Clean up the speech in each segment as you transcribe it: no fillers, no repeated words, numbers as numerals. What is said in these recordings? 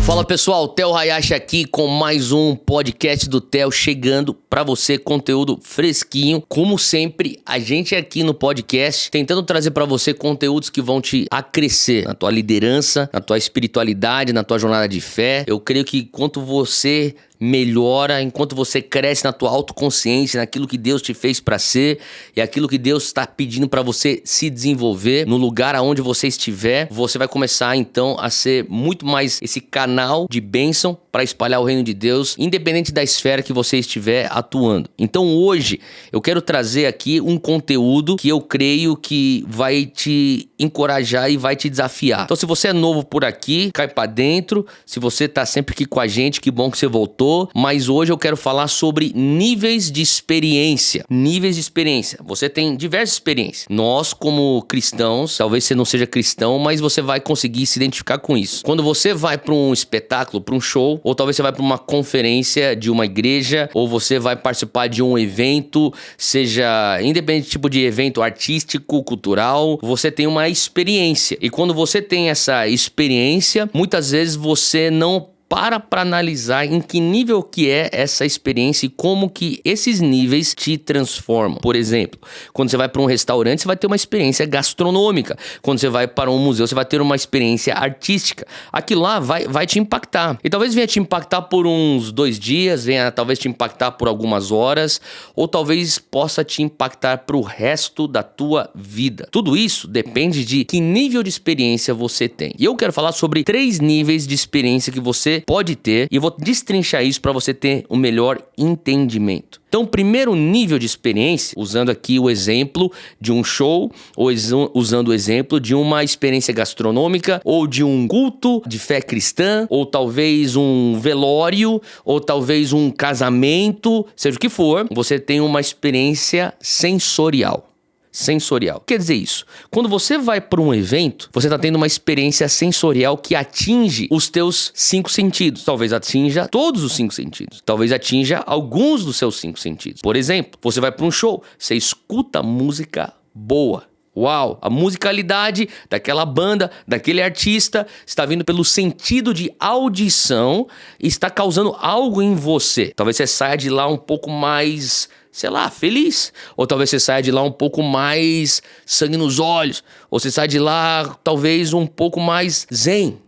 Fala pessoal, Theo Hayashi aqui com mais um podcast do Theo chegando pra você, conteúdo fresquinho. Como sempre, a gente aqui no podcast tentando trazer pra você conteúdos que vão te acrescer na tua liderança, na tua espiritualidade, na tua jornada de fé. Eu creio que enquanto você melhora, enquanto você cresce na tua autoconsciência, naquilo que Deus te fez pra ser e aquilo que Deus está pedindo pra você se desenvolver no lugar aonde você estiver, você vai começar então a ser muito mais esse canal de bênção para espalhar o reino de Deus, independente da esfera que você estiver atuando. Então hoje eu quero trazer aqui um conteúdo que eu creio que vai te encorajar e vai te desafiar. Então se você é novo por aqui, cai pra dentro. Se você tá sempre aqui com a gente, que bom que você voltou. Mas hoje eu quero falar sobre níveis de experiência. Níveis de experiência. Você tem diversas experiências. Nós, como cristãos, talvez você não seja cristão, mas você vai conseguir se identificar com isso. Quando você vai para um espetáculo, para um show, ou talvez você vai para uma conferência de uma igreja, ou você vai participar de um evento, seja independente do tipo de evento artístico, cultural, você tem uma experiência. E quando você tem essa experiência, muitas vezes você não para analisar em que nível que é essa experiência e como que esses níveis te transformam. Por exemplo, quando você vai para um restaurante, você vai ter uma experiência gastronômica. Quando você vai para um museu, você vai ter uma experiência artística. Aquilo lá vai te impactar. E talvez venha te impactar por uns 2 dias, venha talvez te impactar por algumas horas, ou talvez possa te impactar para o resto da tua vida. Tudo isso depende de que nível de experiência você tem. E eu quero falar sobre 3 níveis de experiência que você pode ter, e eu vou destrinchar isso para você ter um melhor entendimento. Então, o primeiro nível de experiência, usando aqui o exemplo de um show, ou usando o exemplo de uma experiência gastronômica, ou de um culto de fé cristã, ou talvez um velório, ou talvez um casamento, seja o que for, você tem uma experiência sensorial. Sensorial. Quer dizer isso? Quando você vai para um evento, você está tendo uma experiência sensorial que atinge os teus 5 sentidos. Talvez atinja todos os 5 sentidos. Talvez atinja alguns dos seus 5 sentidos. Por exemplo, você vai para um show, você escuta música boa. Uau, a musicalidade daquela banda, daquele artista, está vindo pelo sentido de audição e está causando algo em você. Talvez você saia de lá um pouco mais, sei lá, feliz. Ou talvez você saia de lá um pouco mais sangue nos olhos. Ou você saia de lá talvez um pouco mais zen.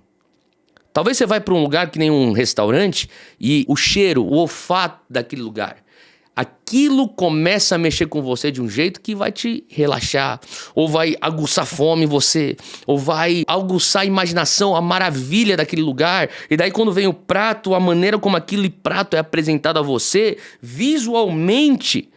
Talvez você vai para um lugar que nem um restaurante e o cheiro, o olfato daquele lugar, aquilo começa a mexer com você de um jeito que vai te relaxar, ou vai aguçar fome em você, ou vai aguçar a imaginação, a maravilha daquele lugar. E daí quando vem o prato, a maneira como aquele prato é apresentado a você, visualmente,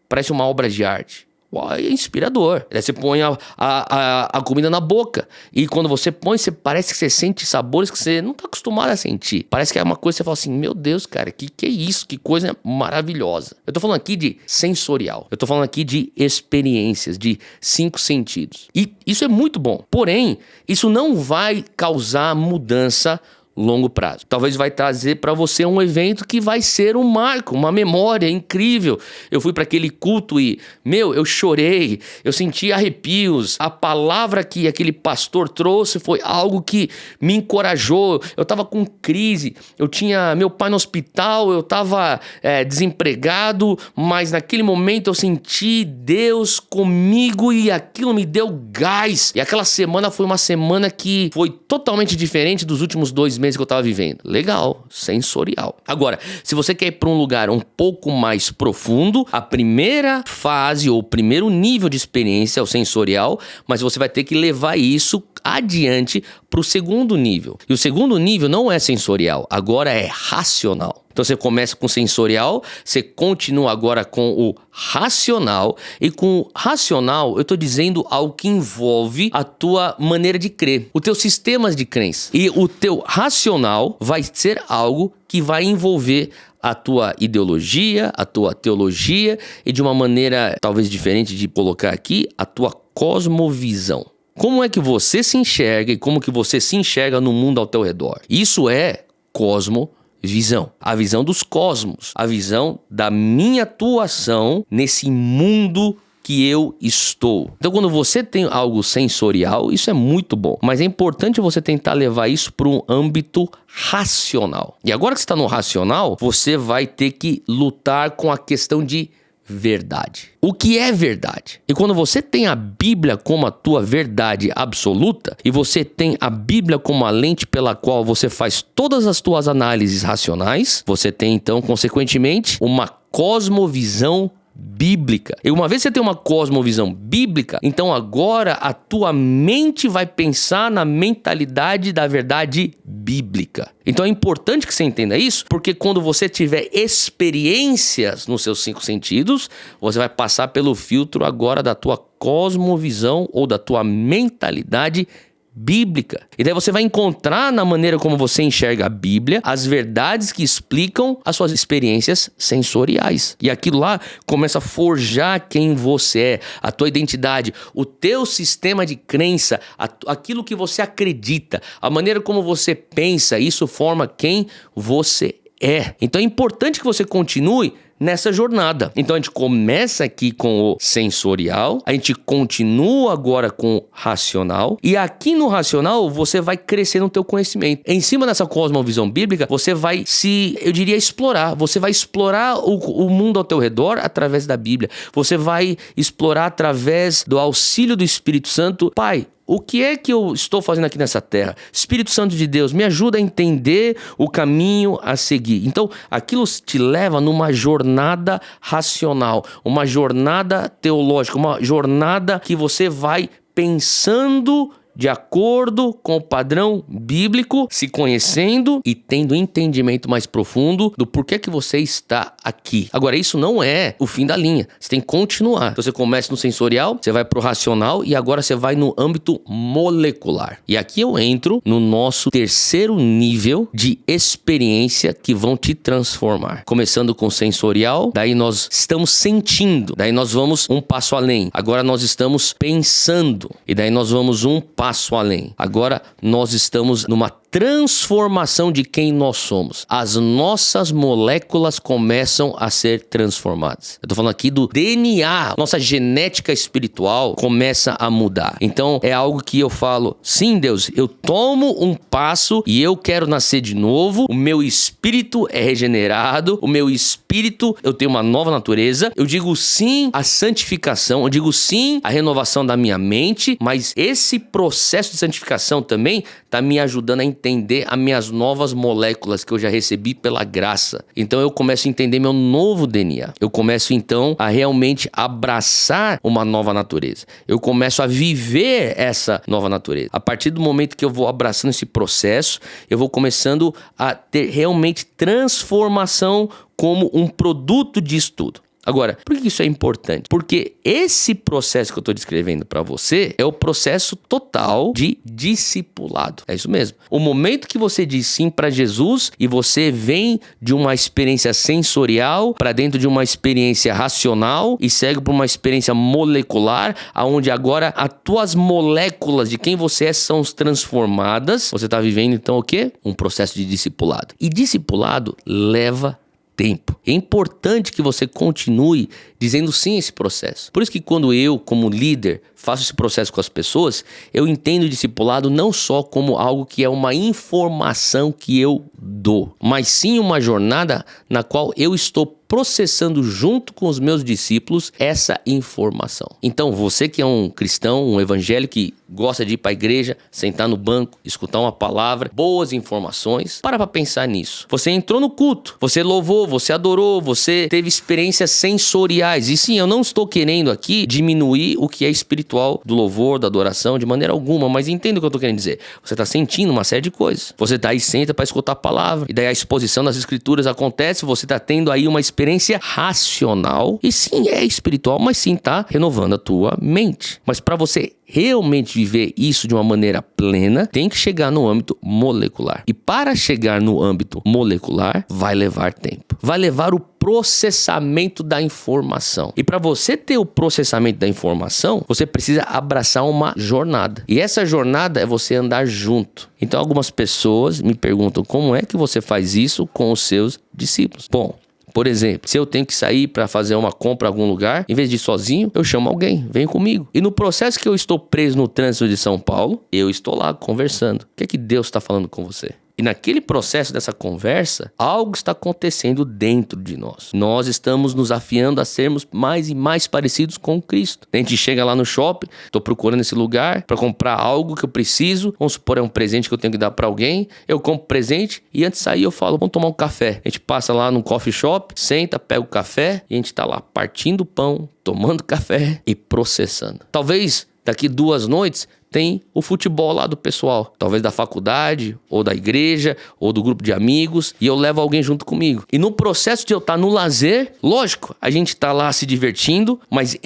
parece uma obra de arte. Uau, é inspirador. Daí você põe a comida na boca. E quando você põe, parece que você sente sabores que você não está acostumado a sentir. Parece que é uma coisa que você fala assim, meu Deus, cara, que é isso? Que coisa maravilhosa. Eu tô falando aqui de sensorial. Eu tô falando aqui de experiências, de 5 sentidos. E isso é muito bom. Porém, isso não vai causar mudança longo prazo. Talvez vai trazer para você um evento que vai ser um marco, uma memória incrível. Eu fui para aquele culto e, eu chorei, eu senti arrepios. A palavra que aquele pastor trouxe foi algo que me encorajou. Eu estava com crise, eu tinha meu pai no hospital, eu estava desempregado, mas naquele momento eu senti Deus comigo e aquilo me deu gás. E aquela semana foi uma semana que foi totalmente diferente dos últimos 2 meses que eu tava vivendo. Legal, sensorial. Agora, se você quer ir para um lugar um pouco mais profundo, a primeira fase ou o primeiro nível de experiência é o sensorial, mas você vai ter que levar isso adiante para o segundo nível. E o segundo nível não é sensorial, agora é racional. Então você começa com sensorial, você continua agora com o racional, e com o racional eu estou dizendo algo que envolve a tua maneira de crer, os teus sistemas de crença. E o teu racional vai ser algo que vai envolver a tua ideologia, a tua teologia e, de uma maneira talvez diferente de colocar aqui, a tua cosmovisão. Como é que você se enxerga e como que você se enxerga no mundo ao teu redor? Isso é cosmovisão. A visão dos cosmos. A visão da minha atuação nesse mundo que eu estou. Então, quando você tem algo sensorial, isso é muito bom. Mas é importante você tentar levar isso para um âmbito racional. E agora que você está no racional, você vai ter que lutar com a questão de verdade. O que é verdade? E quando você tem a Bíblia como a tua verdade absoluta, e você tem a Bíblia como a lente pela qual você faz todas as tuas análises racionais, você tem então, consequentemente, uma cosmovisão bíblica. E uma vez que você tem uma cosmovisão bíblica, então agora a tua mente vai pensar na mentalidade da verdade bíblica. Então é importante que você entenda isso, porque quando você tiver experiências nos seus 5 sentidos, você vai passar pelo filtro agora da tua cosmovisão ou da tua mentalidade bíblica. E daí você vai encontrar na maneira como você enxerga a Bíblia as verdades que explicam as suas experiências sensoriais. E aquilo lá começa a forjar quem você é, a tua identidade, o teu sistema de crença, aquilo que você acredita, a maneira como você pensa, isso forma quem você é. Então é importante que você continue nessa jornada. Então a gente começa aqui com o sensorial, a gente continua agora com o racional, e aqui no racional você vai crescer no teu conhecimento. Em cima dessa cosmovisão bíblica, você vai explorar. Você vai explorar o mundo ao teu redor através da Bíblia. Você vai explorar através do auxílio do Espírito Santo. Pai, o que é que eu estou fazendo aqui nessa terra? Espírito Santo de Deus, me ajuda a entender o caminho a seguir. Então, aquilo te leva numa jornada racional, uma jornada teológica, uma jornada que você vai pensando de acordo com o padrão bíblico, se conhecendo e tendo entendimento mais profundo do porquê que você está aqui. Agora, isso não é o fim da linha. Você tem que continuar. Então, você começa no sensorial, você vai pro racional e agora você vai no âmbito molecular. E aqui eu entro no nosso terceiro nível de experiência que vão te transformar. Começando com sensorial, daí nós estamos sentindo, daí nós vamos um passo além. Agora nós estamos pensando e daí nós vamos um passo além. Agora nós estamos numa transformação de quem nós somos. As nossas moléculas começam a ser transformadas. Eu tô falando aqui do DNA. Nossa genética espiritual começa a mudar. Então é algo que eu falo, sim, Deus, eu tomo um passo e eu quero nascer de novo. O meu espírito é regenerado. O meu espírito, eu tenho uma nova natureza. Eu digo sim à santificação. Eu digo sim à renovação da minha mente. Mas esse processo de santificação também tá me ajudando a entender as minhas novas moléculas que eu já recebi pela graça. Então eu começo a entender meu novo DNA. Eu começo então a realmente abraçar uma nova natureza. Eu começo a viver essa nova natureza. A partir do momento que eu vou abraçando esse processo, eu vou começando a ter realmente transformação como um produto disso tudo. Agora, por que isso é importante? Porque esse processo que eu estou descrevendo para você é o processo total de discipulado. É isso mesmo. O momento que você diz sim para Jesus e você vem de uma experiência sensorial para dentro de uma experiência racional e segue para uma experiência molecular, onde agora as tuas moléculas de quem você é são transformadas. Você está vivendo então o quê? Um processo de discipulado. E discipulado leva tempo. É importante que você continue dizendo sim a esse processo. Por isso que quando eu, como líder, faço esse processo com as pessoas, eu entendo o discipulado não só como algo que é uma informação que eu dou, mas sim uma jornada na qual eu estou processando junto com os meus discípulos essa informação. Então, você que é um cristão, um evangélico que gosta de ir para a igreja, sentar no banco, escutar uma palavra, boas informações, para pensar nisso. Você entrou no culto, você louvou, você adorou, você teve experiências sensoriais. E sim, eu não estou querendo aqui diminuir o que é espiritual do louvor, da adoração, de maneira alguma, mas entenda o que eu estou querendo dizer. Você está sentindo uma série de coisas. Você está aí, senta para escutar a palavra, e daí a exposição das escrituras acontece, você está tendo aí uma experiência racional, e sim, é espiritual, mas sim está renovando a tua mente. Mas para você realmente viver isso de uma maneira plena, tem que chegar no âmbito molecular. E para chegar no âmbito molecular, vai levar tempo. Vai levar o processamento da informação. E para você ter o processamento da informação, você precisa abraçar uma jornada. E essa jornada é você andar junto. Então algumas pessoas me perguntam como é que você faz isso com os seus discípulos. Bom, Por exemplo, se eu tenho que sair para fazer uma compra em algum lugar, em vez de ir sozinho, eu chamo alguém, vem comigo. E no processo que eu estou preso no trânsito de São Paulo, eu estou lá conversando. O que é que Deus está falando com você? E naquele processo dessa conversa, algo está acontecendo dentro de nós. Nós estamos nos afiando a sermos mais e mais parecidos com Cristo. A gente chega lá no shopping, estou procurando esse lugar para comprar algo que eu preciso. Vamos supor, é um presente que eu tenho que dar para alguém. Eu compro presente e antes de sair eu falo, vamos tomar um café. A gente passa lá num coffee shop, senta, pega o café e a gente está lá partindo o pão, tomando café e processando. Talvez daqui 2 noites tem o futebol lá do pessoal, talvez da faculdade, ou da igreja, ou do grupo de amigos, e eu levo alguém junto comigo. E no processo de eu estar no lazer, lógico, a gente está lá se divertindo, mas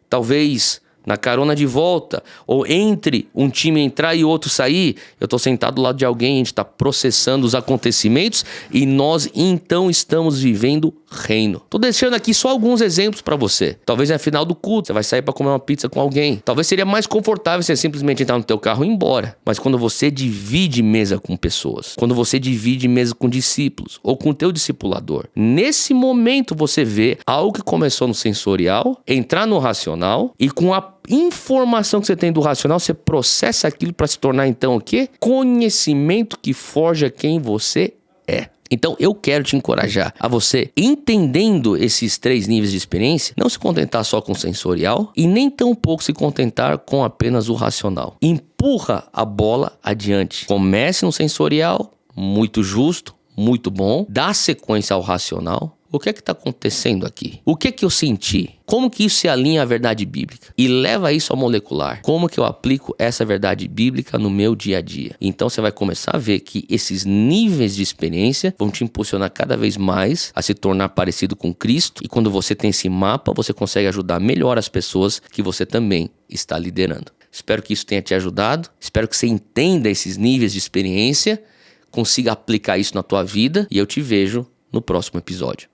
talvez na carona de volta, ou entre um time entrar e outro sair, eu estou sentado do lado de alguém, a gente está processando os acontecimentos e nós então estamos vivendo reino. Tô deixando aqui só alguns exemplos para você. Talvez no final do culto, você vai sair para comer uma pizza com alguém. Talvez seria mais confortável você simplesmente entrar no teu carro e ir embora. Mas quando você divide mesa com pessoas, quando você divide mesa com discípulos ou com o teu discipulador, nesse momento você vê algo que começou no sensorial, entrar no racional e com a informação que você tem do racional, você processa aquilo para se tornar então o quê? Conhecimento que forja quem você é. Então eu quero te encorajar a você, entendendo esses 3 níveis de experiência, não se contentar só com o sensorial e nem tampouco se contentar com apenas o racional. Empurra a bola adiante. Comece no sensorial, muito justo, muito bom, dá sequência ao racional. O que é que está acontecendo aqui? O que é que eu senti? Como que isso se alinha à verdade bíblica? E leva isso ao molecular. Como que eu aplico essa verdade bíblica no meu dia a dia? Então você vai começar a ver que esses níveis de experiência vão te impulsionar cada vez mais a se tornar parecido com Cristo. E quando você tem esse mapa, você consegue ajudar melhor as pessoas que você também está liderando. Espero que isso tenha te ajudado. Espero que você entenda esses níveis de experiência, consiga aplicar isso na tua vida e eu te vejo no próximo episódio.